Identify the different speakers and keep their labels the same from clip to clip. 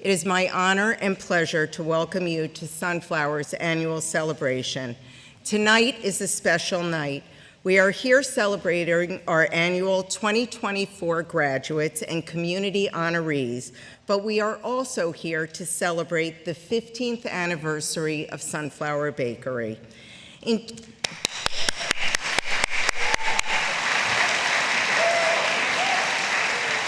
Speaker 1: It is my honor and pleasure to welcome you to Sunflower's annual celebration. Tonight is a special night. We are here celebrating our annual 2024 graduates and community honorees, but we are also here to celebrate the 15th anniversary of Sunflower Bakery.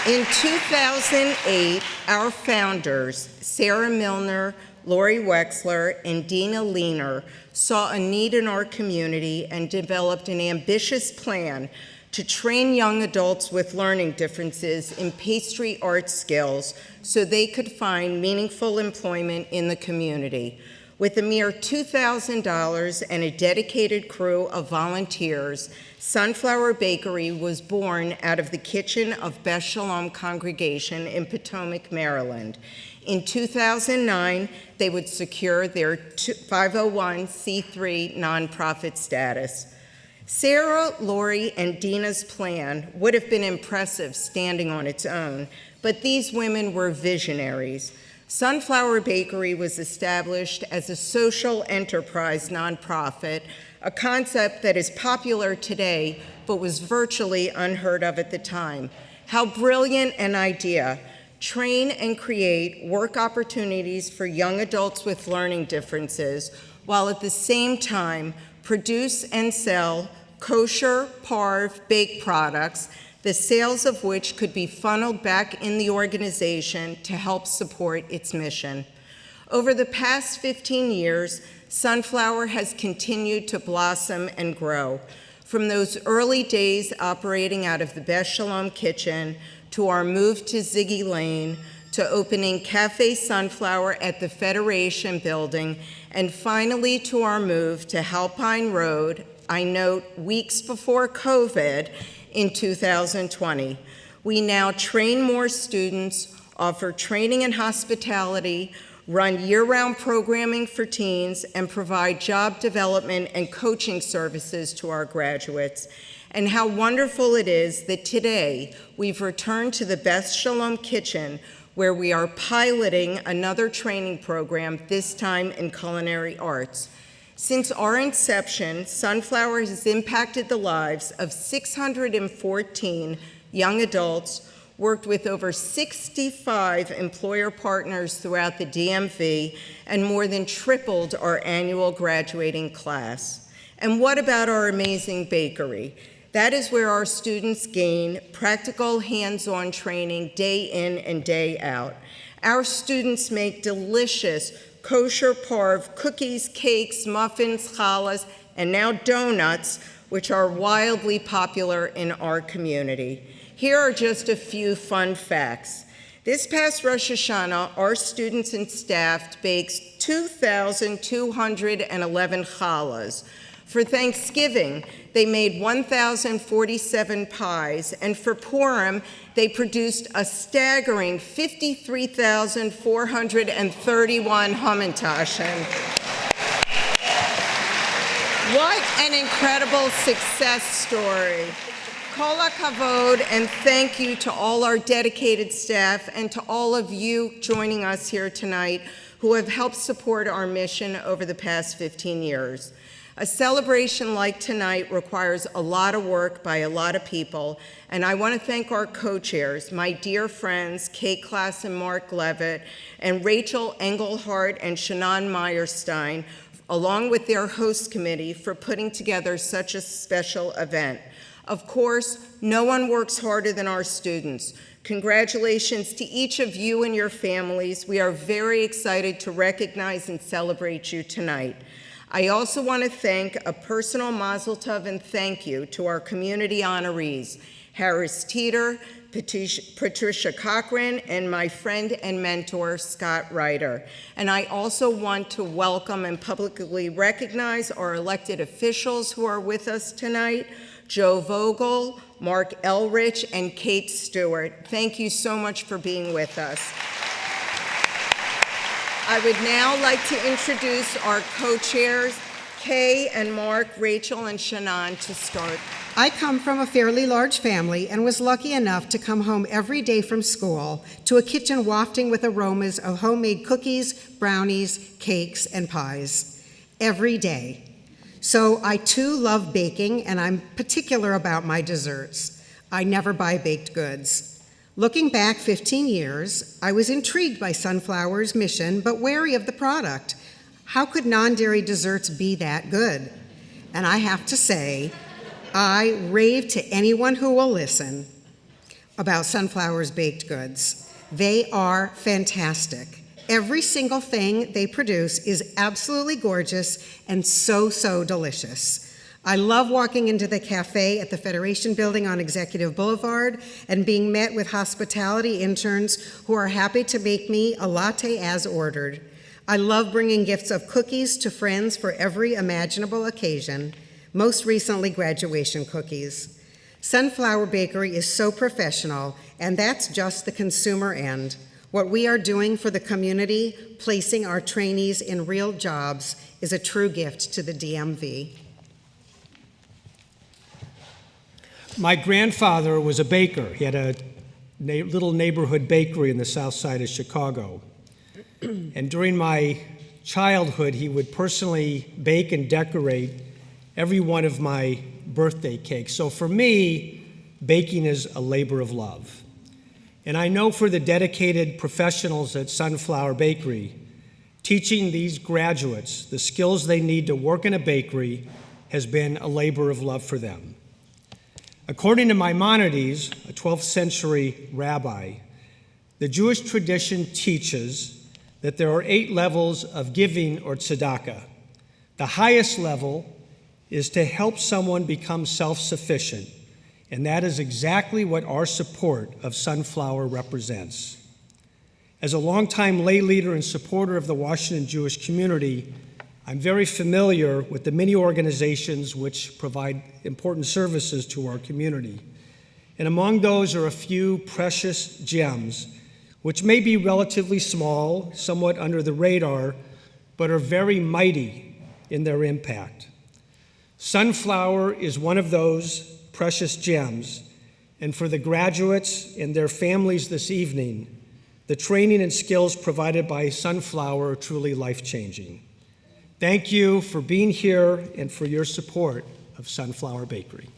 Speaker 1: In 2008, our founders, Sarah Milner, Lori Wexler, and Dina Leaner, saw a need in our community and developed an ambitious plan to train young adults with learning differences in pastry art skills so they could find meaningful employment in the community. With a mere $2,000 and a dedicated crew of volunteers, Sunflower Bakery was born out of the kitchen of Beth Shalom Congregation in Potomac, Maryland. In 2009, they would secure their 501c3 nonprofit status. Sarah, Lori, and Dina's plan would have been impressive standing on its own, but these women were visionaries. Sunflower Bakery was established as a social enterprise nonprofit, a concept that is popular today but was virtually unheard of at the time. How brilliant an idea! Train and create work opportunities for young adults with learning differences, while at the same time produce and sell kosher, parve, baked products, the sales of which could be funneled back in the organization to help support its mission. Over the past 15 years, Sunflower has continued to blossom and grow. From those early days operating out of the Beth Shalom kitchen, to our move to Ziggy Lane, to opening Cafe Sunflower at the Federation Building, and finally to our move to Halpine Road, I note weeks before COVID, in 2020. We now train more students, offer training in hospitality, run year-round programming for teens, and provide job development and coaching services to our graduates. And how wonderful it is that today we've returned to the Beth Shalom kitchen, where we are piloting another training program, this time in culinary arts. Since our inception, Sunflower has impacted the lives of 614 young adults, worked with over 65 employer partners throughout the DMV, and more than tripled our annual graduating class. And what about our amazing bakery? That is where our students gain practical hands-on training day in and day out. Our students make delicious kosher parve cookies, cakes, muffins, challahs, and now donuts, which are wildly popular in our community. Here are just a few fun facts. This past Rosh Hashanah, our students and staff baked 2,211 challahs. For Thanksgiving, they made 1,047 pies, and for Purim, they produced a staggering 53,431 hamantaschen. What an incredible success story. Kol hakavod, and thank you to all our dedicated staff and to all of you joining us here tonight who have helped support our mission over the past 15 years. A celebration like tonight requires a lot of work by a lot of people, and I want to thank our co-chairs, my dear friends, Kate Klass and Mark Levitt, and Rachel Engelhardt and Shannon Meyerstein, along with their host committee, for putting together such a special event. Of course, no one works harder than our students. Congratulations to each of you and your families. We are very excited to recognize and celebrate you tonight. I also want to thank a personal mazel tov and thank you to our community honorees, Harris Teeter, Patricia Cochran, and my friend and mentor, Scott Ryder. And I also want to welcome and publicly recognize our elected officials who are with us tonight, Joe Vogel, Mark Elrich, and Kate Stewart. Thank you so much for being with us. I would now like to introduce our co-chairs, Kay and Mark, Rachel and Shannon, to start.
Speaker 2: I come from a fairly large family and was lucky enough to come home every day from school to a kitchen wafting with aromas of homemade cookies, brownies, cakes, and pies. Every day. So I too love baking, and I'm particular about my desserts. I never buy baked goods. Looking back 15 years, I was intrigued by Sunflower's mission, but wary of the product. How could non-dairy desserts be that good? And I have to say, I rave to anyone who will listen about Sunflower's baked goods. They are fantastic. Every single thing they produce is absolutely gorgeous and so delicious. I love walking into the cafe at the Federation Building on Executive Boulevard and being met with hospitality interns who are happy to make me a latte as ordered. I love bringing gifts of cookies to friends for every imaginable occasion, most recently graduation cookies. Sunflower Bakery is so professional, and that's just the consumer end. What we are doing for the community, placing our trainees in real jobs, is a true gift to the DMV.
Speaker 3: My grandfather was a baker. He had a little neighborhood bakery in the south side of Chicago. And during my childhood, he would personally bake and decorate every one of my birthday cakes. So for me, baking is a labor of love. And I know for the dedicated professionals at Sunflower Bakery, teaching these graduates the skills they need to work in a bakery has been a labor of love for them. According to Maimonides, a 12th century rabbi, the Jewish tradition teaches that there are 8 levels of giving or tzedakah. The highest level is to help someone become self-sufficient, and that is exactly what our support of Sunflower represents. As a longtime lay leader and supporter of the Washington Jewish community, I'm very familiar with the many organizations which provide important services to our community. And among those are a few precious gems, which may be relatively small, somewhat under the radar, but are very mighty in their impact. Sunflower is one of those precious gems, and for the graduates and their families this evening, the training and skills provided by Sunflower are truly life-changing. Thank you for being here and for your support of Sunflower Bakery.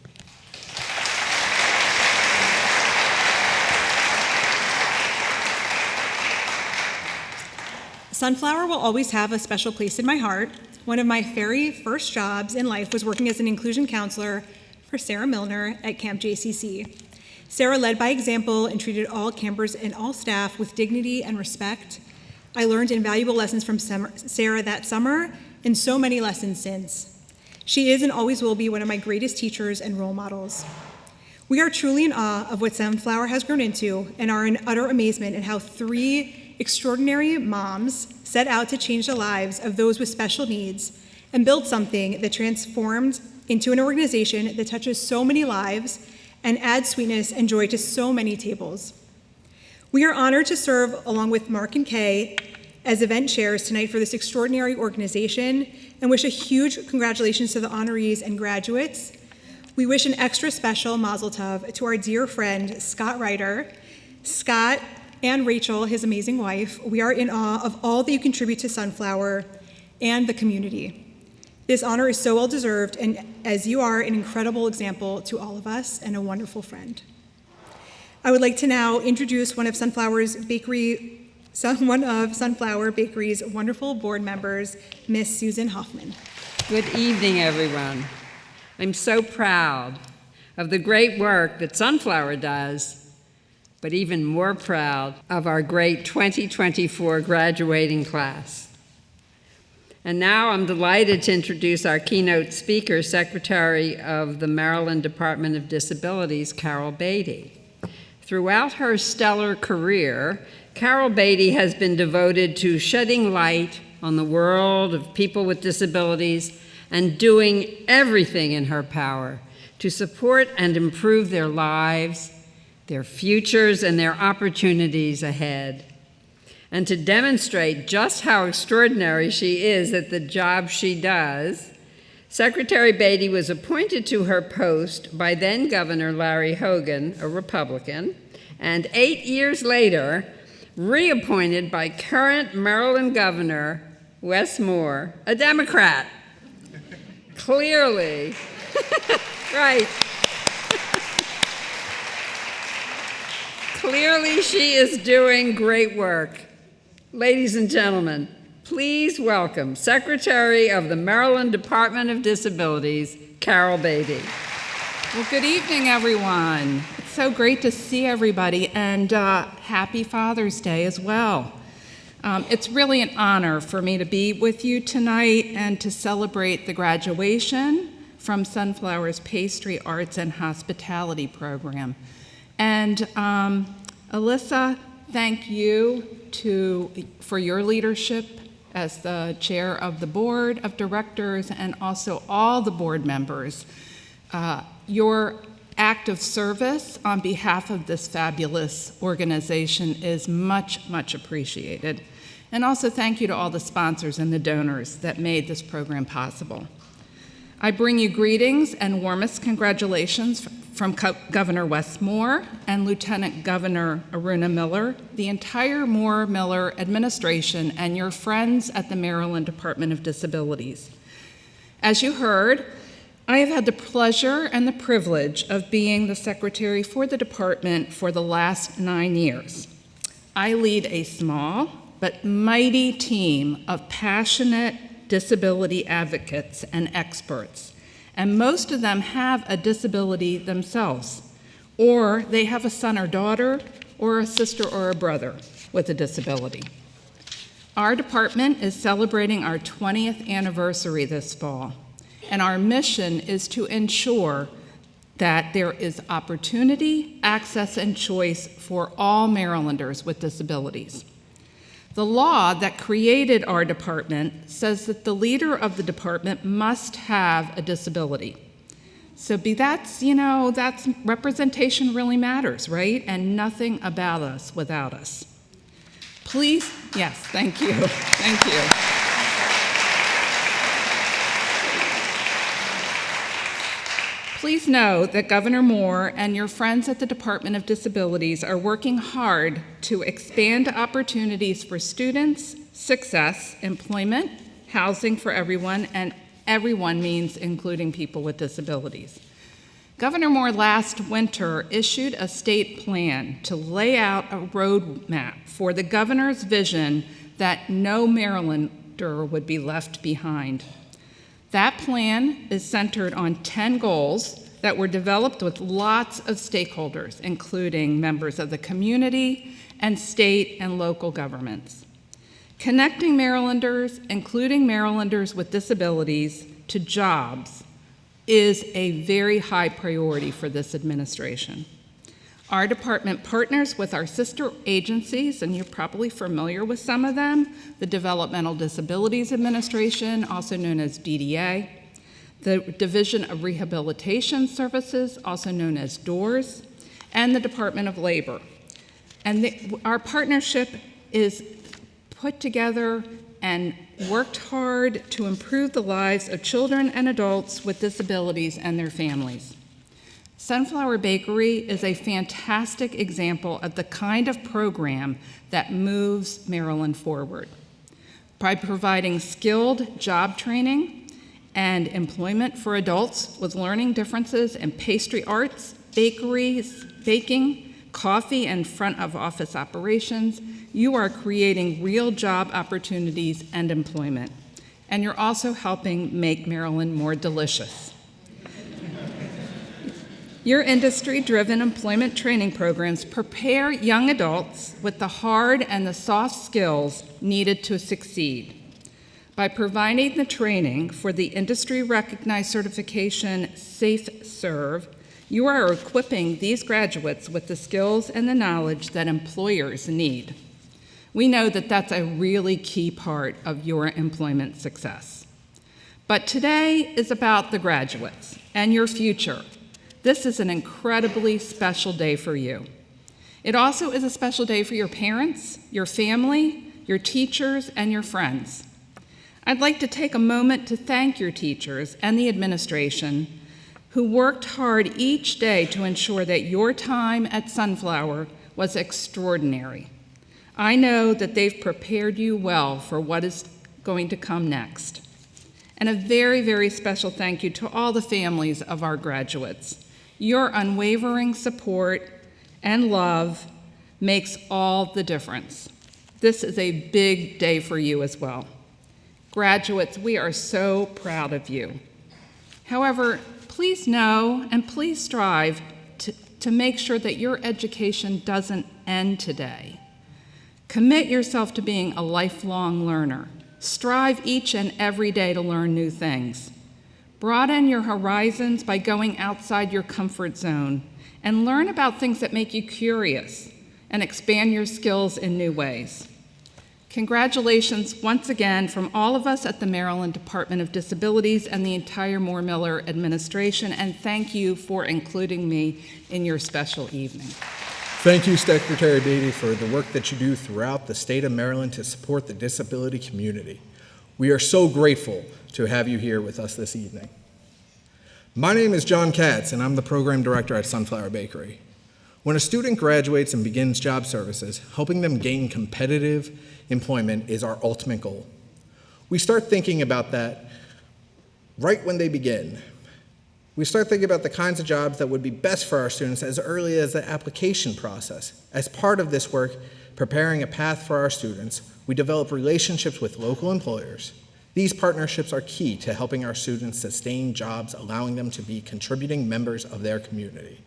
Speaker 4: Sunflower will always have a special place in my heart. One of my very first jobs in life was working as an inclusion counselor for Sarah Milner at Camp JCC. Sarah led by example and treated all campers and all staff with dignity and respect. I learned invaluable lessons from Sarah that summer and so many lessons since. She is and always will be one of my greatest teachers and role models. We are truly in awe of what Sunflower has grown into and are in utter amazement at how 3 extraordinary moms set out to change the lives of those with special needs and build something that transformed into an organization that touches so many lives and adds sweetness and joy to so many tables. We are honored to serve along with Mark and Kay as event chairs tonight for this extraordinary organization and wish a huge congratulations to the honorees and graduates. We wish an extra special mazel tov to our dear friend, Scott Ryder. Scott and Rachel, his amazing wife, we are in awe of all that you contribute to Sunflower and the community. This honor is so well-deserved, and as you are an incredible example to all of us and a wonderful friend. I would like to now introduce one of Sunflower Bakery's wonderful board members, Miss Susan Hoffman.
Speaker 5: Good evening, everyone. I'm so proud of the great work that Sunflower does, but even more proud of our great 2024 graduating class. And now I'm delighted to introduce our keynote speaker, Secretary of the Maryland Department of Disabilities, Carol Beatty. Throughout her stellar career, Carol Beatty has been devoted to shedding light on the world of people with disabilities and doing everything in her power to support and improve their lives, their futures, and their opportunities ahead. And to demonstrate just how extraordinary she is at the job she does, Secretary Beatty was appointed to her post by then Governor Larry Hogan, a Republican, and 8 years later, reappointed by current Maryland Governor Wes Moore, a Democrat. Clearly, right. Clearly, she is doing great work. Ladies and gentlemen, please welcome Secretary of the Maryland Department of Disabilities, Carol Beatty.
Speaker 6: Well, good evening, everyone. It's so great to see everybody, and happy Father's Day as well. It's really an honor for me to be with you tonight and to celebrate the graduation from Sunflower's Pastry Arts and Hospitality program. And Alyssa, thank you for your leadership as the chair of the board of directors and also all the board members. Your act of service on behalf of this fabulous organization is much, much appreciated. And also thank you to all the sponsors and the donors that made this program possible. I bring you greetings and warmest congratulations from Governor Wes Moore and Lieutenant Governor Aruna Miller, the entire Moore-Miller administration, and your friends at the Maryland Department of Disabilities. As you heard, I have had the pleasure and the privilege of being the secretary for the department for the last 9 years. I lead a small but mighty team of passionate disability advocates and experts, and most of them have a disability themselves, or they have a son or daughter, or a sister or a brother with a disability. Our department is celebrating our 20th anniversary this fall, and our mission is to ensure that there is opportunity, access, and choice for all Marylanders with disabilities. The law that created our department says that the leader of the department must have a disability. So that's representation really matters, right? And nothing about us without us. Please, yes, thank you, thank you. Please know that Governor Moore and your friends at the Department of Disabilities are working hard to expand opportunities for students, success, employment, housing for everyone, and everyone means including people with disabilities. Governor Moore last winter issued a state plan to lay out a roadmap for the governor's vision that no Marylander would be left behind. That plan is centered on 10 goals that were developed with lots of stakeholders, including members of the community and state and local governments. Connecting Marylanders, including Marylanders with disabilities, to jobs is a very high priority for this administration. Our department partners with our sister agencies, and you're probably familiar with some of them, the Developmental Disabilities Administration, also known as DDA, the Division of Rehabilitation Services, also known as DOORS, and the Department of Labor. And our partnership is put together and worked hard to improve the lives of children and adults with disabilities and their families. Sunflower Bakery is a fantastic example of the kind of program that moves Maryland forward. By providing skilled job training and employment for adults with learning differences in pastry arts, bakeries, baking, coffee, and front of office operations, you are creating real job opportunities and employment. And you're also helping make Maryland more delicious. Your industry-driven employment training programs prepare young adults with the hard and the soft skills needed to succeed. By providing the training for the industry-recognized certification SafeServe, you are equipping these graduates with the skills and the knowledge that employers need. We know that that's a really key part of your employment success. But today is about the graduates and your future. This is an incredibly special day for you. It also is a special day for your parents, your family, your teachers, and your friends. I'd like to take a moment to thank your teachers and the administration who worked hard each day to ensure that your time at Sunflower was extraordinary. I know that they've prepared you well for what is going to come next. And a very, very special thank you to all the families of our graduates. Your unwavering support and love makes all the difference. This is a big day for you as well. Graduates, we are so proud of you. However, please know and please strive to make sure that your education doesn't end today. Commit yourself to being a lifelong learner. Strive each and every day to learn new things. Broaden your horizons by going outside your comfort zone and learn about things that make you curious and expand your skills in new ways. Congratulations once again from all of us at the Maryland Department of Disabilities and the entire Moore Miller administration, and thank you for including me in your special evening.
Speaker 7: Thank you, Secretary Beatty, for the work that you do throughout the state of Maryland to support the disability community. We are so grateful to have you here with us this evening. My name is John Katz, and I'm the program director at Sunflower Bakery. When a student graduates and begins job services, helping them gain competitive employment is our ultimate goal. We start thinking about that right when they begin. We start thinking about the kinds of jobs that would be best for our students as early as the application process. As part of this work, preparing a path for our students, we develop relationships with local employers. These partnerships are key to helping our students sustain jobs, allowing them to be contributing members of their community.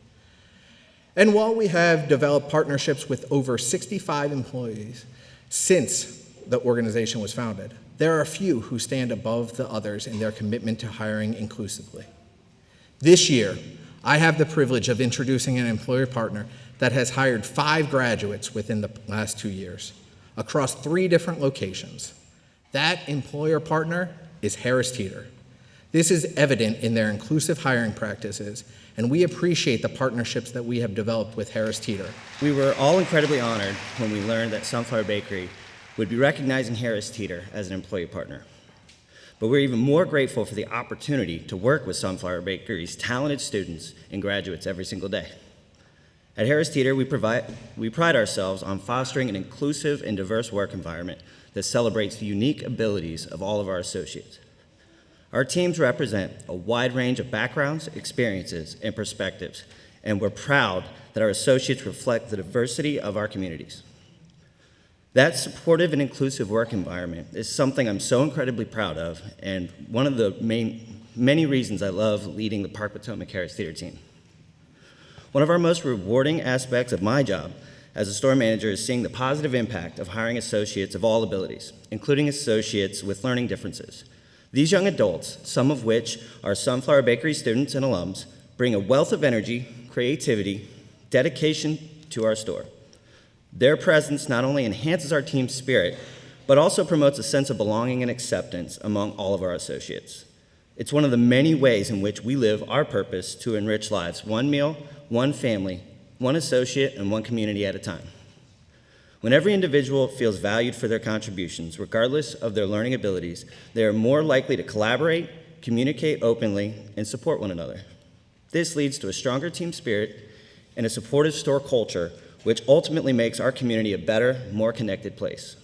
Speaker 7: And while we have developed partnerships with over 65 employees since the organization was founded, there are a few who stand above the others in their commitment to hiring inclusively. This year, I have the privilege of introducing an employer partner that has hired 5 graduates within the last 2 years across 3 different locations. That employer partner is Harris Teeter. This is evident in their inclusive hiring practices, and we appreciate the partnerships that we have developed with Harris Teeter.
Speaker 8: We were all incredibly honored when we learned that Sunflower Bakery would be recognizing Harris Teeter as an employee partner. But we're even more grateful for the opportunity to work with Sunflower Bakery's talented students and graduates every single day. At Harris Teeter, we pride ourselves on fostering an inclusive and diverse work environment that celebrates the unique abilities of all of our associates. Our teams represent a wide range of backgrounds, experiences, and perspectives, and we're proud that our associates reflect the diversity of our communities. That supportive and inclusive work environment is something I'm so incredibly proud of, and one of the many reasons I love leading the Park Potomac Harris Teeter team. One of our most rewarding aspects of my job as a store manager is seeing the positive impact of hiring associates of all abilities, including associates with learning differences. These young adults, some of which are Sunflower Bakery students and alums, bring a wealth of energy, creativity, dedication to our store. Their presence not only enhances our team's spirit, but also promotes a sense of belonging and acceptance among all of our associates. It's one of the many ways in which we live our purpose to enrich lives, one meal, one family, one associate, and one community at a time. When every individual feels valued for their contributions, regardless of their learning abilities, they are more likely to collaborate, communicate openly, and support one another. This leads to a stronger team spirit and a supportive store culture, which ultimately makes our community a better, more connected place.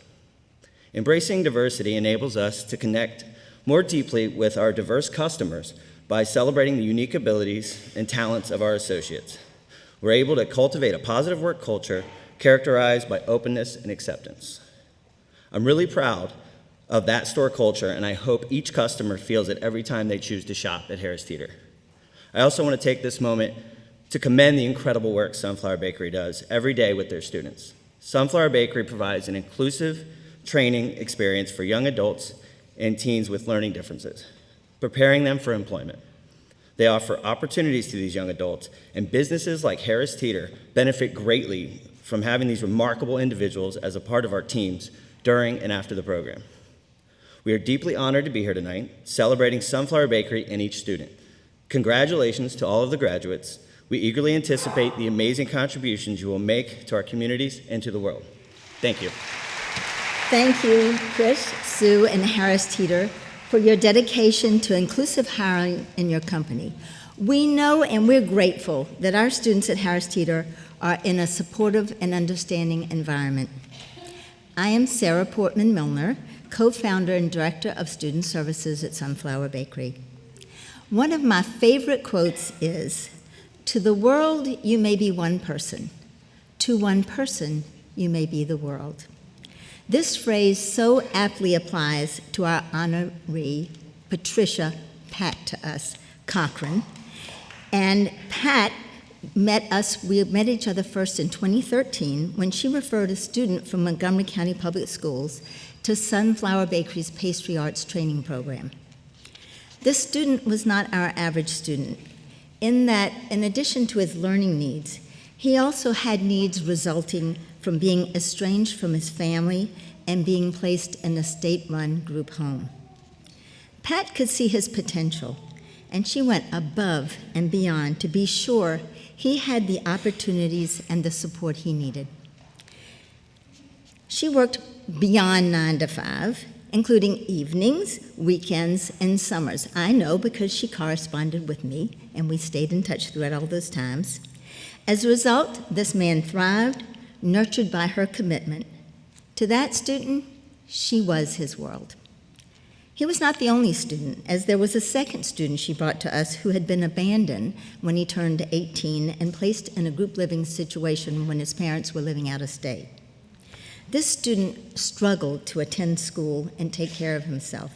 Speaker 8: Embracing diversity enables us to connect more deeply with our diverse customers by celebrating the unique abilities and talents of our associates. We're able to cultivate a positive work culture characterized by openness and acceptance. I'm really proud of that store culture, and I hope each customer feels it every time they choose to shop at Harris Teeter. I also want to take this moment to commend the incredible work Sunflower Bakery does every day with their students. Sunflower Bakery provides an inclusive training experience for young adults and teens with learning differences, preparing them for employment. They offer opportunities to these young adults, and businesses like Harris Teeter benefit greatly from having these remarkable individuals as a part of our teams during and after the program. We are deeply honored to be here tonight, celebrating Sunflower Bakery and each student. Congratulations to all of the graduates. We eagerly anticipate the amazing contributions you will make to our communities and to the world. Thank you.
Speaker 9: Thank you, Chris. Sue and Harris Teeter, for your dedication to inclusive hiring in your company. We know and we're grateful that our students at Harris Teeter are in a supportive and understanding environment. I am Sarah Portman Milner, co-founder and director of student services at Sunflower Bakery. One of my favorite quotes is, "To the world, you may be one person. To one person, you may be the world." This phrase so aptly applies to our honoree, Patricia "Pat" to us, Cochran. And Pat we met each other first in 2013 when she referred a student from Montgomery County Public Schools to Sunflower Bakery's Pastry Arts Training Program. This student was not our average student, in that, in addition to his learning needs, he also had needs resulting from being estranged from his family and being placed in a state-run group home. Pat could see his potential, and she went above and beyond to be sure he had the opportunities and the support he needed. She worked beyond 9 to 5, including evenings, weekends, and summers. I know because she corresponded with me, and we stayed in touch throughout all those times. As a result, this man thrived, nurtured by her commitment. To that student, she was his world. He was not the only student, as there was a second student she brought to us who had been abandoned when he turned 18 and placed in a group living situation when his parents were living out of state. This student struggled to attend school and take care of himself.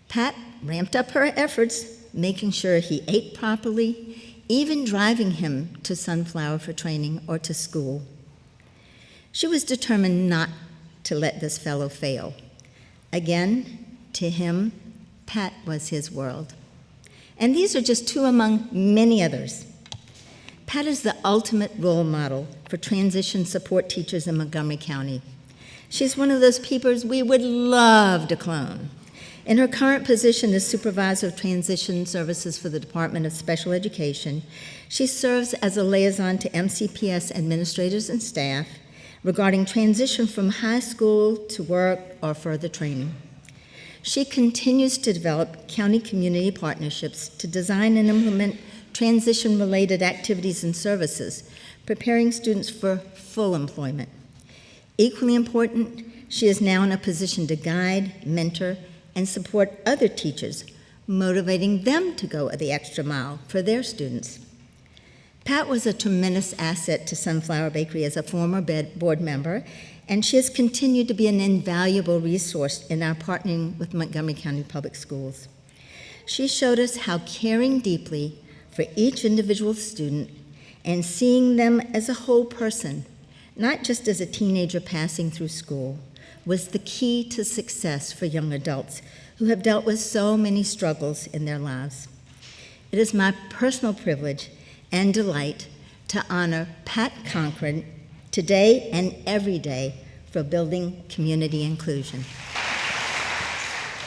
Speaker 9: Pat ramped up her efforts, making sure he ate properly, even driving him to Sunflower for training or to school. She was determined not to let this fellow fail. Again, to him, Pat was his world. And these are just two among many others. Pat is the ultimate role model for transition support teachers in Montgomery County. She's one of those people we would love to clone. In her current position as Supervisor of Transition Services for the Department of Special Education, she serves as a liaison to MCPS administrators and staff regarding transition from high school to work or further training. She continues to develop county community partnerships to design and implement transition-related activities and services, preparing students for full employment. Equally important, she is now in a position to guide, mentor, and support other teachers, motivating them to go the extra mile for their students. Pat was a tremendous asset to Sunflower Bakery as a former board member, and she has continued to be an invaluable resource in our partnering with Montgomery County Public Schools. She showed us how caring deeply for each individual student and seeing them as a whole person, not just as a teenager passing through school, was the key to success for young adults who have dealt with so many struggles in their lives. It is my personal privilege and delight to honor Pat Cochran today and every day for building community inclusion.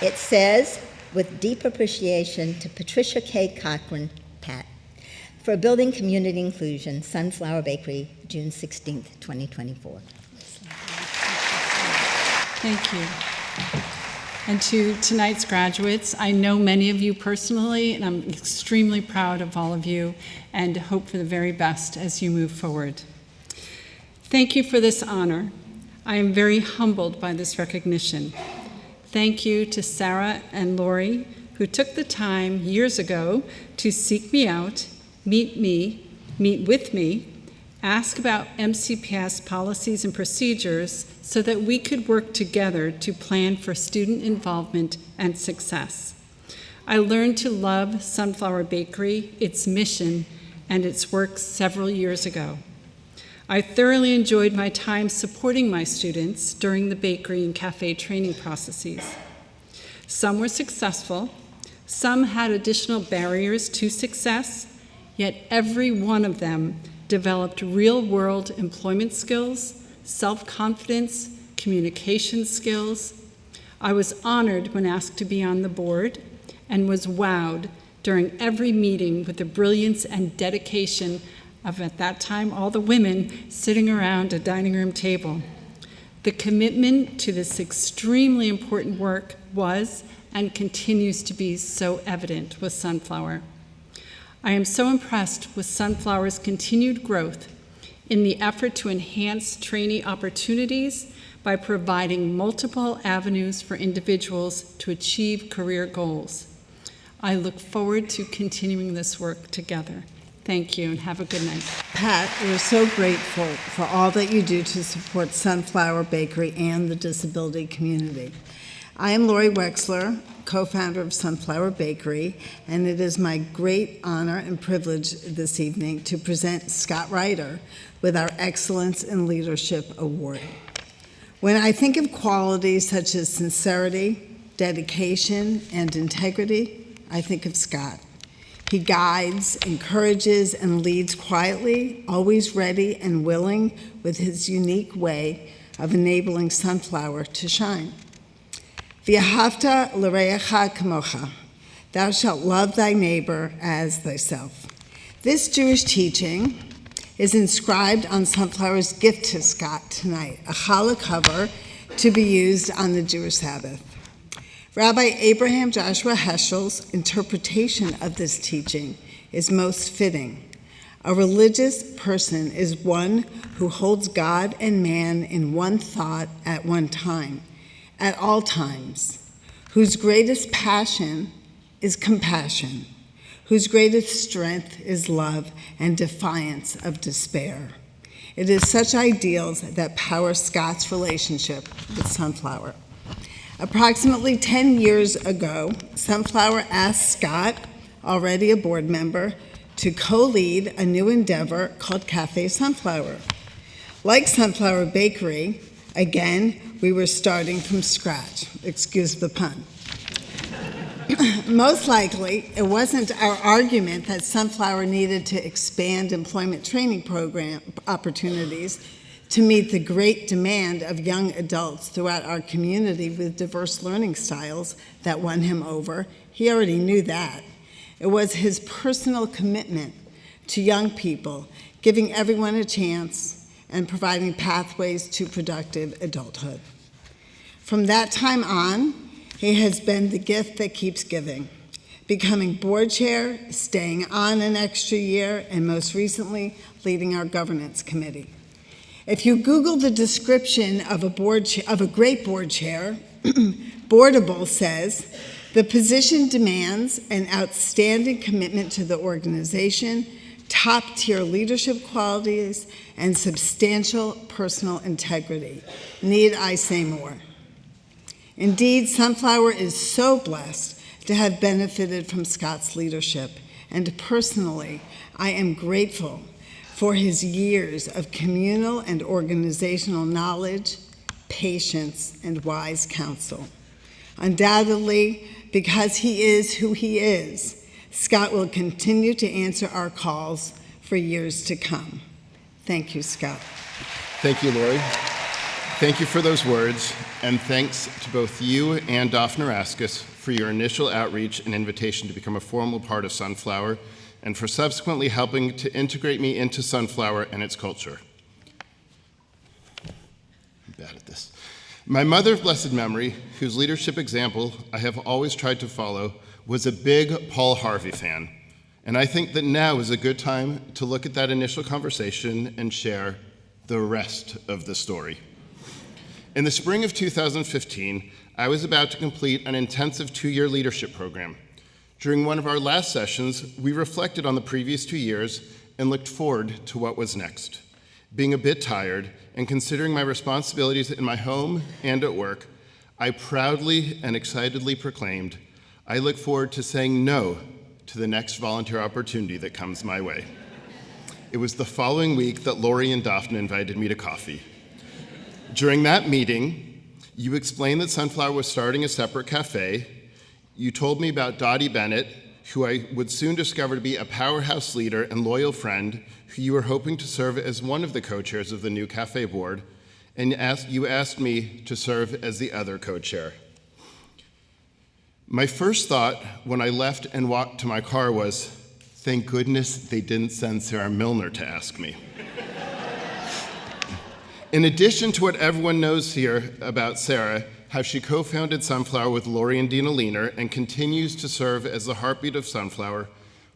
Speaker 9: It says, with deep appreciation to Patricia K. Cochran, Pat, for building community inclusion, Sunflower Bakery, June 16th, 2024.
Speaker 10: Thank you. And to tonight's graduates, I know many of you personally, and I'm extremely proud of all of you and hope for the very best as you move forward. Thank you for this honor. I am very humbled by this recognition. Thank you to Sarah and Lori, who took the time years ago to seek me out, meet with me, ask about MCPS policies and procedures so that we could work together to plan for student involvement and success. I learned to love Sunflower Bakery, its mission, and its work several years ago. I thoroughly enjoyed my time supporting my students during the bakery and cafe training processes. Some were successful, some had additional barriers to success, yet every one of them developed real-world employment skills, self-confidence, communication skills. I was honored when asked to be on the board and was wowed during every meeting with the brilliance and dedication of, at that time, all the women sitting around a dining room table. The commitment to this extremely important work was and continues to be so evident with Sunflower. I am so impressed with Sunflower's continued growth in the effort to enhance trainee opportunities by providing multiple avenues for individuals to achieve career goals. I look forward to continuing this work together. Thank you and have a good night.
Speaker 11: Pat, we're so grateful for all that you do to support Sunflower Bakery and the disability community. I am Lori Wexler, co-founder of Sunflower Bakery, and it is my great honor and privilege this evening to present Scott Ryder with our Excellence in Leadership Award. When I think of qualities such as sincerity, dedication, and integrity, I think of Scott. He guides, encourages, and leads quietly, always ready and willing with his unique way of enabling Sunflower to shine. V'ahavta l'reacha kamocha, thou shalt love thy neighbor as thyself. This Jewish teaching is inscribed on Sunflower's gift to Scott tonight, a challah cover to be used on the Jewish Sabbath. Rabbi Abraham Joshua Heschel's interpretation of this teaching is most fitting. A religious person is one who holds God and man in one thought at one time, at all times, whose greatest passion is compassion, whose greatest strength is love and defiance of despair. It is such ideals that power Scott's relationship with Sunflower. Approximately 10 years ago, Sunflower asked Scott, already a board member, to co-lead a new endeavor called Cafe Sunflower. Like Sunflower Bakery, again, we were starting from scratch. Excuse the pun. Most likely, it wasn't our argument that Sunflower needed to expand employment training program opportunities to meet the great demand of young adults throughout our community with diverse learning styles that won him over. He already knew that. It was his personal commitment to young people, giving everyone a chance and providing pathways to productive adulthood. From that time on, he has been the gift that keeps giving, becoming board chair, staying on an extra year, and most recently, leading our governance committee. If you Google the description of a great board chair, Boardable says, the position demands an outstanding commitment to the organization, top-tier leadership qualities, and substantial personal integrity. Need I say more? Indeed, Sunflower is so blessed to have benefited from Scott's leadership, and personally, I am grateful for his years of communal and organizational knowledge, patience, and wise counsel. Undoubtedly, because he is who he is, Scott will continue to answer our calls for years to come. Thank you, Scott.
Speaker 12: Thank you, Lori. Thank you for those words, and thanks to both you and Daphne Raskis for your initial outreach and invitation to become a formal part of Sunflower, and for subsequently helping to integrate me into Sunflower and its culture. I'm bad at this. My mother of blessed memory, whose leadership example I have always tried to follow, was a big Paul Harvey fan. And I think that now is a good time to look at that initial conversation and share the rest of the story. In the spring of 2015, I was about to complete an intensive 2-year leadership program. During one of our last sessions, we reflected on the previous 2 years and looked forward to what was next. Being a bit tired and considering my responsibilities in my home and at work, I proudly and excitedly proclaimed, I look forward to saying no to the next volunteer opportunity that comes my way. It was the following week that Lori and Daphne invited me to coffee. During that meeting, you explained that Sunflower was starting a separate cafe. You told me about Dottie Bennett, who I would soon discover to be a powerhouse leader and loyal friend, who you were hoping to serve as one of the co-chairs of the new cafe board, and you asked me to serve as the other co-chair. My first thought when I left and walked to my car was, thank goodness they didn't send Sarah Milner to ask me. In addition to what everyone knows here about Sarah, how she co-founded Sunflower with Lori and Dina Leaner and continues to serve as the heartbeat of Sunflower,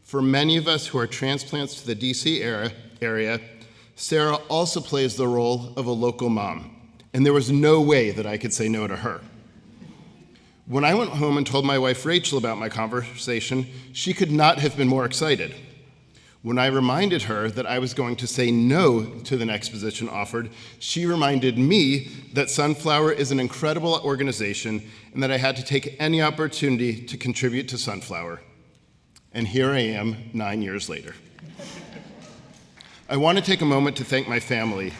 Speaker 12: for many of us who are transplants to the DC area, Sarah also plays the role of a local mom, and there was no way that I could say no to her. When I went home and told my wife Rachel about my conversation, she could not have been more excited. When I reminded her that I was going to say no to the next position offered, she reminded me that Sunflower is an incredible organization and that I had to take any opportunity to contribute to Sunflower. And here I am 9 years later. I want to take a moment to thank my family,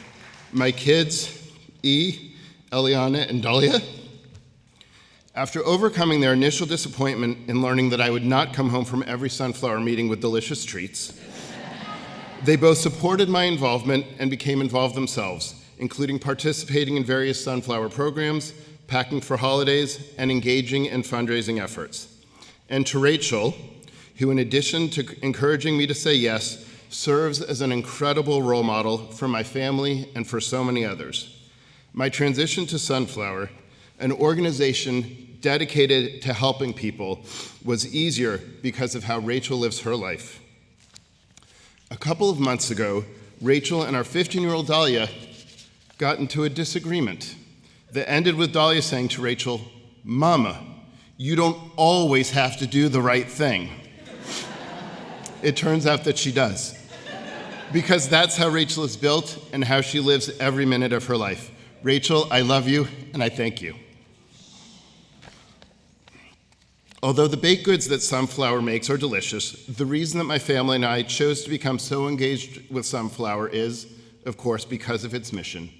Speaker 12: my kids, Eliana, and Dahlia. After overcoming their initial disappointment in learning that I would not come home from every Sunflower meeting with delicious treats, they both supported my involvement and became involved themselves, including participating in various Sunflower programs, packing for holidays, and engaging in fundraising efforts. And to Rachel, who in addition to encouraging me to say yes, serves as an incredible role model for my family and for so many others. My transition to Sunflower, an organization dedicated to helping people, was easier because of how Rachel lives her life. A couple of months ago, Rachel and our 15-year-old Dahlia got into a disagreement that ended with Dahlia saying to Rachel, "Mama, you don't always have to do the right thing." It turns out that she does, because that's how Rachel is built and how she lives every minute of her life. Rachel, I love you and I thank you. Although the baked goods that Sunflower makes are delicious, the reason that my family and I chose to become so engaged with Sunflower is, of course, because of its mission,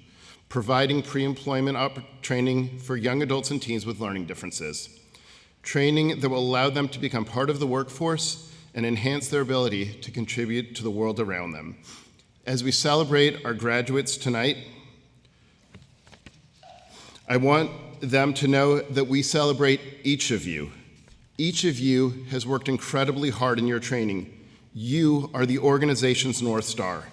Speaker 12: providing pre-employment training for young adults and teens with learning differences, training that will allow them to become part of the workforce and enhance their ability to contribute to the world around them. As we celebrate our graduates tonight, I want them to know that we celebrate each of you. Each of you has worked incredibly hard in your training. You are the organization's North Star,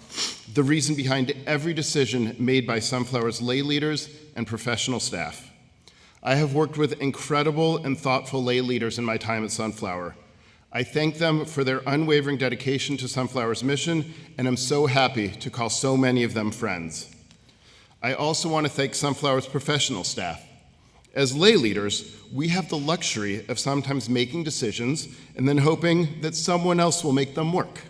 Speaker 12: the reason behind every decision made by Sunflower's lay leaders and professional staff. I have worked with incredible and thoughtful lay leaders in my time at Sunflower. I thank them for their unwavering dedication to Sunflower's mission, and I'm so happy to call so many of them friends. I also want to thank Sunflower's professional staff. As lay leaders, we have the luxury of sometimes making decisions and then hoping that someone else will make them work.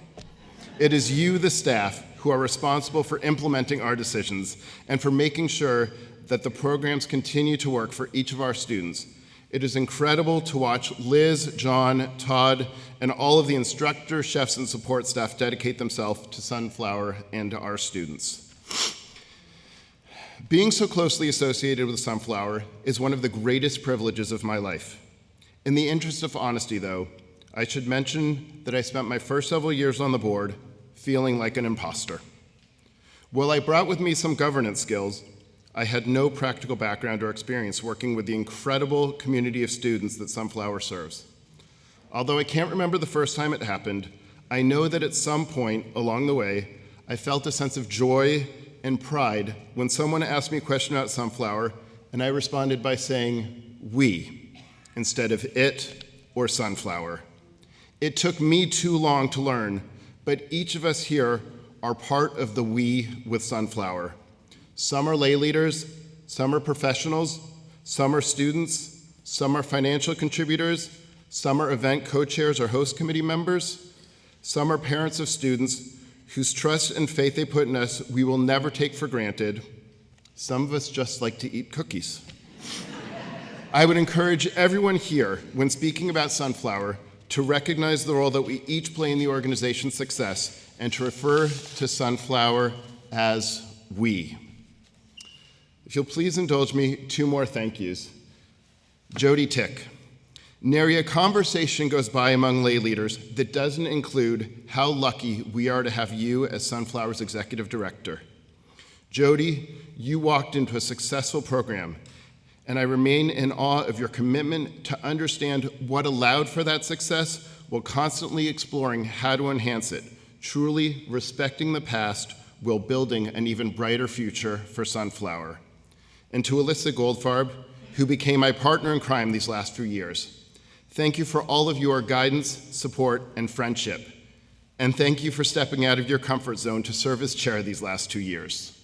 Speaker 12: It is you, the staff, who are responsible for implementing our decisions and for making sure that the programs continue to work for each of our students. It is incredible to watch Liz, John, Todd, and all of the instructors, chefs, and support staff dedicate themselves to Sunflower and to our students. Being so closely associated with Sunflower is one of the greatest privileges of my life. In the interest of honesty, though, I should mention that I spent my first several years on the board feeling like an imposter. While I brought with me some governance skills, I had no practical background or experience working with the incredible community of students that Sunflower serves. Although I can't remember the first time it happened, I know that at some point along the way, I felt a sense of joy and pride when someone asked me a question about Sunflower, and I responded by saying "we" instead of "it" or "Sunflower." It took me too long to learn, but each of us here are part of the "we" with Sunflower. Some are lay leaders, some are professionals, some are students, some are financial contributors, some are event co-chairs or host committee members, some are parents of students whose trust and faith they put in us we will never take for granted. Some of us just like to eat cookies. I would encourage everyone here, when speaking about Sunflower, to recognize the role that we each play in the organization's success and to refer to Sunflower as "we." If you'll please indulge me, 2 more thank yous. Jody Tick. Nary a conversation goes by among lay leaders that doesn't include how lucky we are to have you as Sunflower's executive director. Jody, you walked into a successful program, and I remain in awe of your commitment to understand what allowed for that success while constantly exploring how to enhance it, truly respecting the past while building an even brighter future for Sunflower. And to Alyssa Goldfarb, who became my partner in crime these last few years, thank you for all of your guidance, support, and friendship. And thank you for stepping out of your comfort zone to serve as chair these last 2 years.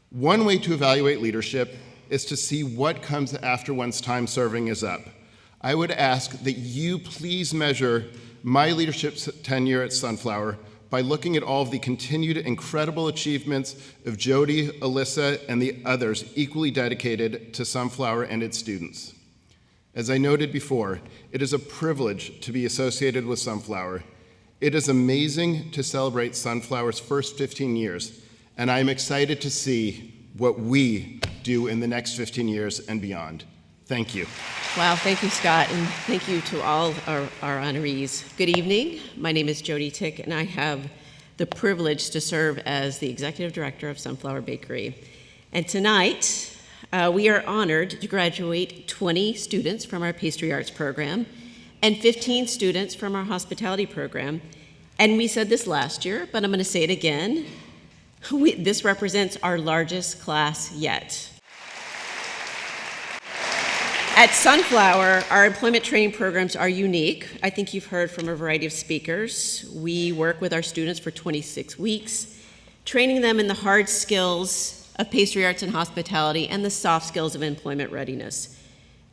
Speaker 12: One way to evaluate leadership is to see what comes after one's time serving is up. I would ask that you please measure my leadership tenure at Sunflower by looking at all of the continued incredible achievements of Jody, Alyssa, and the others equally dedicated to Sunflower and its students. As I noted before, it is a privilege to be associated with Sunflower. It is amazing to celebrate Sunflower's first 15 years, and I'm excited to see what we do in the next 15 years and beyond. Thank you.
Speaker 13: Wow, thank you, Scott, and thank you to all our honorees. Good evening. My name is Jody Tick, and I have the privilege to serve as the Executive Director of Sunflower Bakery. And tonight, we are honored to graduate 20 students from our Pastry Arts program and 15 students from our hospitality program. And we said this last year, but I'm going to say it again. This represents our largest class yet. At Sunflower, our employment training programs are unique. I think you've heard from a variety of speakers. We work with our students for 26 weeks, training them in the hard skills of pastry arts and hospitality and the soft skills of employment readiness.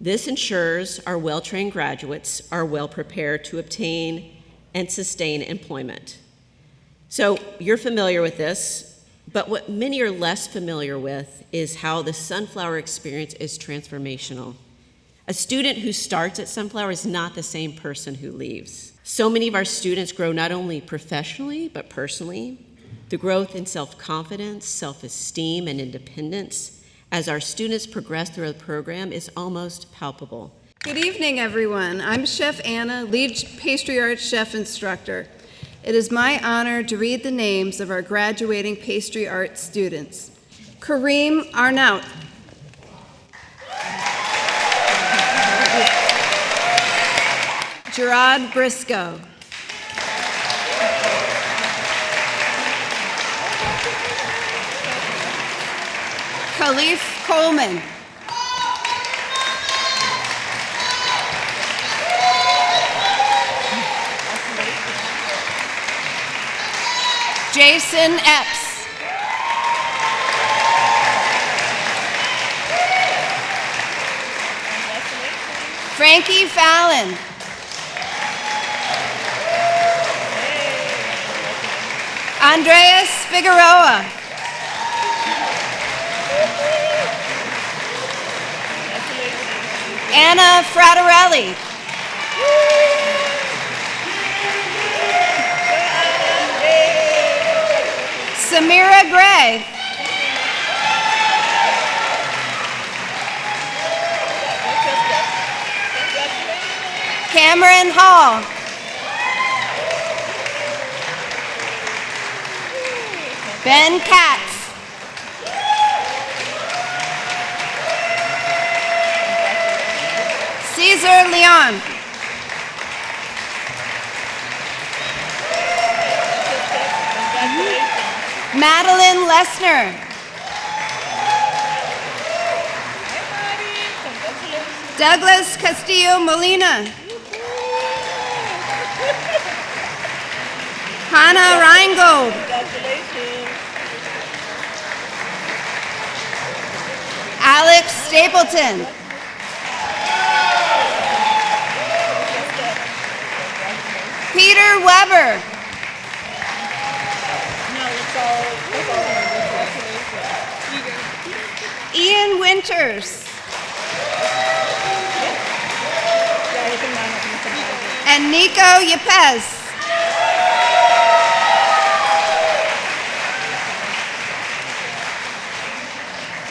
Speaker 13: This ensures our well-trained graduates are well prepared to obtain and sustain employment. So you're familiar with this, but what many are less familiar with is how the Sunflower experience is transformational. A student who starts at Sunflower is not the same person who leaves. So many of our students grow not only professionally, but personally. The growth in self-confidence, self-esteem, and independence as our students progress through the program is almost palpable.
Speaker 14: Good evening, everyone. I'm Chef Anna, lead pastry arts chef instructor. It is my honor to read the names of our graduating pastry arts students. Kareem Arnaut. Gerard Briscoe. Khalif Coleman. Jason Epps. Frankie Fallon. Andreas Figueroa. Anna Fraterelli. Samira Gray. Cameron Hall. Ben Katz. Cesar Leon. Madeline Lessner. Douglas Castillo Molina. Hannah Reingold. Alex Stapleton. Peter Weber. Ian Winters. And Nico Yepes.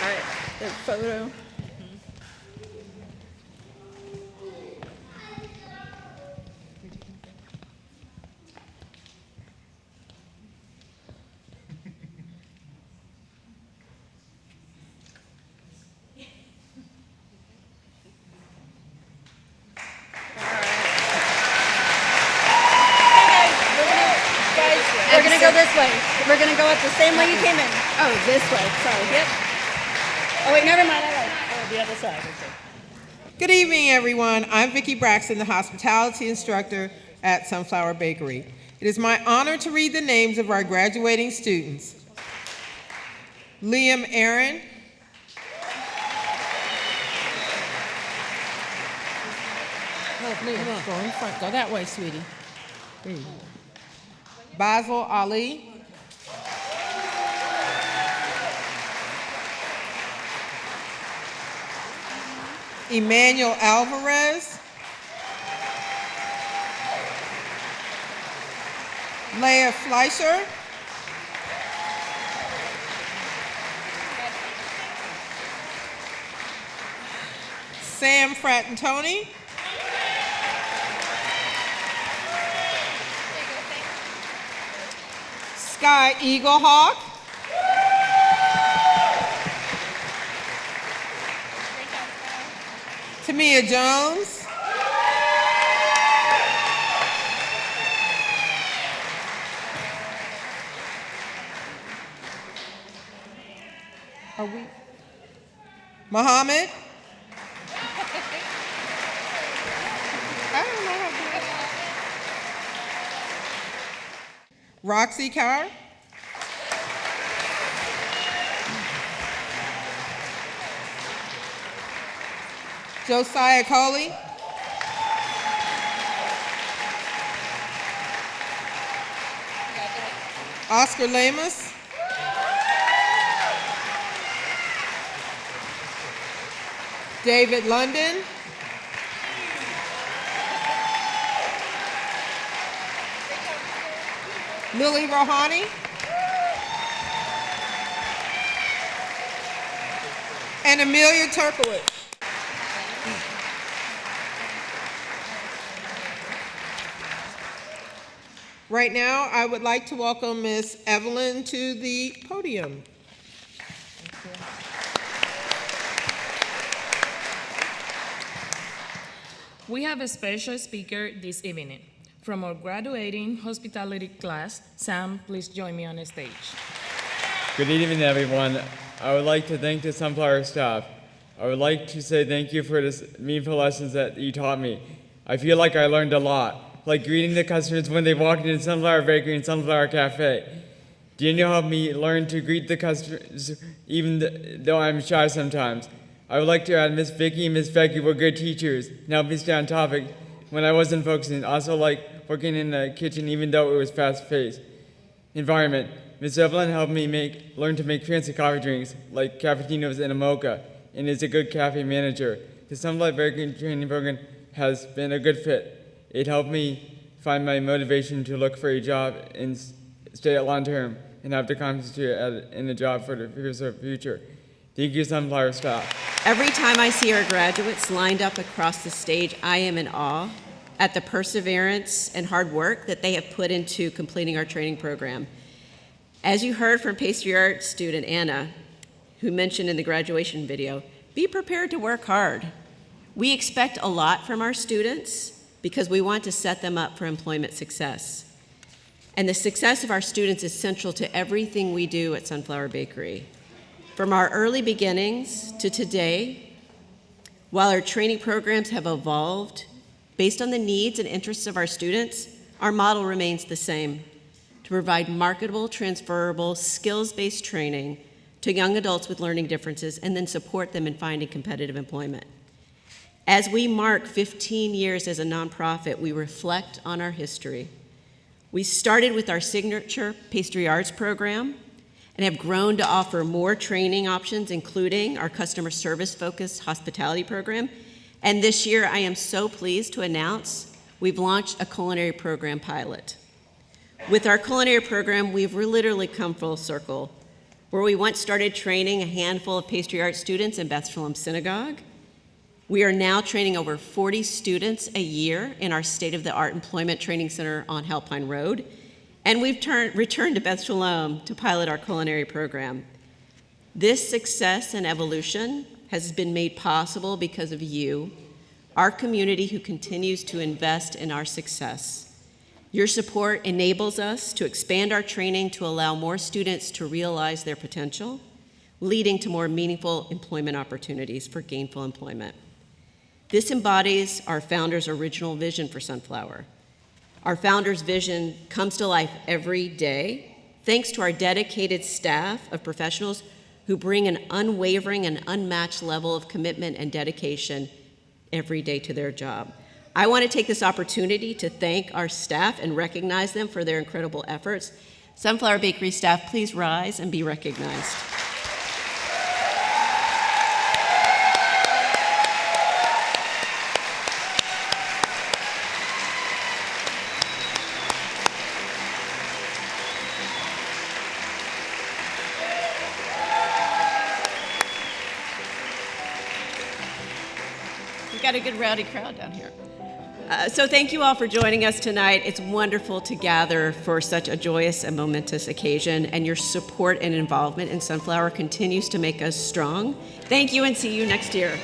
Speaker 14: All right, the photo. We're gonna go this way. We're gonna go up the same way you came in. Oh, this way, sorry, yep. Oh wait, never mind, I lied. Oh, the other side, okay.
Speaker 15: Good evening, everyone. I'm Vicki Braxton, the hospitality instructor at Sunflower Bakery. It is my honor to read the names of our graduating students. Liam Aaron.
Speaker 6: Come on, go in front. Go that way, sweetie.
Speaker 15: Basil Ali. Emmanuel Alvarez. Leah Fleischer. Sam Fratantoni. Sky Eaglehawk. Tamia Jones. Are we? Muhammad. I don't know how to do that. Roxy Carr. Josiah Coley. Oscar Lamus. David London. Lily Rohani. And Amelia Turkowitz. Right now, I would like to welcome Miss Evelyn to the podium.
Speaker 16: We have a special speaker this evening. From our graduating hospitality class, Sam, please join me on the stage.
Speaker 17: Good evening, everyone. I would like to thank the Sunflower staff. I would like to say thank you for the meaningful lessons that you taught me. I feel like I learned a lot, like greeting the customers when they walk into Sunflower Bakery and Sunflower Cafe. Daniel helped me learn to greet the customers, even though I'm shy sometimes. I would like to add Miss Vicki and Miss Becky were good teachers and helped me stay on topic when I wasn't focusing. Also like working in the kitchen even though it was fast-paced environment. Miss Evelyn helped me learn to make fancy coffee drinks like cappuccinos and a mocha and is a good cafe manager. The Sunflower Bakery training program has been a good fit. It helped me find my motivation to look for a job and stay at long term and have the confidence to in a job for the future. Thank you, Sunflower staff.
Speaker 13: Every time I see our graduates lined up across the stage, I am in awe at the perseverance and hard work that they have put into completing our training program. As you heard from pastry arts student Anna, who mentioned in the graduation video, be prepared to work hard. We expect a lot from our students because we want to set them up for employment success. And the success of our students is central to everything we do at Sunflower Bakery. From our early beginnings to today, while our training programs have evolved based on the needs and interests of our students, our model remains the same: to provide marketable, transferable, skills-based training to young adults with learning differences and then support them in finding competitive employment. As we mark 15 years as a nonprofit, we reflect on our history. We started with our signature pastry arts program and have grown to offer more training options, including our customer service-focused hospitality program. And this year, I am so pleased to announce we've launched a culinary program pilot. With our culinary program, we've literally come full circle. Where we once started training a handful of pastry arts students in Beth Shalom Synagogue, we are now training over 40 students a year in our state-of-the-art employment training center on Halpine Road. And we've returned to Beth Shalom to pilot our culinary program. This success and evolution has been made possible because of you, our community who continues to invest in our success. Your support enables us to expand our training to allow more students to realize their potential, leading to more meaningful employment opportunities for gainful employment. This embodies our founder's original vision for Sunflower. Our founder's vision comes to life every day thanks to our dedicated staff of professionals who bring an unwavering and unmatched level of commitment and dedication every day to their job. I want to take this opportunity to thank our staff and recognize them for their incredible efforts. Sunflower Bakery staff, please rise and be recognized. We've got a good rowdy crowd down here. So thank you all for joining us tonight. It's wonderful to gather for such a joyous and momentous occasion, and your support and involvement in Sunflower continues to make us strong. Thank you, and see you next year.